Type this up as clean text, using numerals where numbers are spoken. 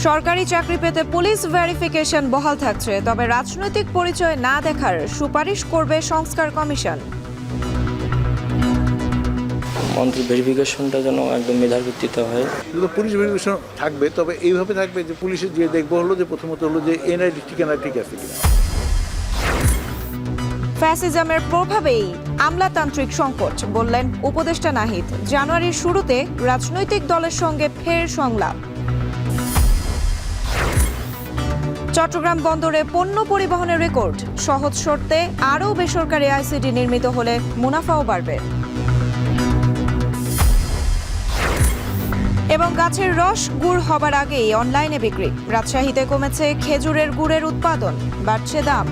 সরকারি চাকরি পেতে পুলিশ ভেরিফিকেশন বহাল থাকছে, তবে রাজনৈতিক পরিচয় না দেখার সুপারিশ করবে সংস্কার কমিশন। মন্ত্রী ভেরিফিকেশনটা যেন একদম মেধার ভিত্তিতে হয়। পুলিশ ভেরিফিকেশন থাকবে, তবে এইভাবে থাকবে যে পুলিশের যে দেখবো হলো যে প্রথমত হলো যে এনআইডি ঠিকানা ঠিক আছে কিনা। ফ্যাসিজমের প্রভাবেই আমলাতান্ত্রিক সংকট, বললেন উপদেষ্টা নাহিদ। জানুয়ারির শুরুতে রাজনৈতিক দলের সঙ্গে ফের সংলাপ। চট্টগ্রাম বন্দরে পণ্য পরিবহনের রেকর্ড, সহজ শর্তে আরও বেসরকারি আইসিডি নির্মিত হলে মুনাফাও বাড়বে। এবং গাছের রস গুড় হবার আগেই অনলাইনে বিক্রি। রাজশাহীতে কমেছে খেজুরের গুড়ের উৎপাদন, বাড়ছে দাম।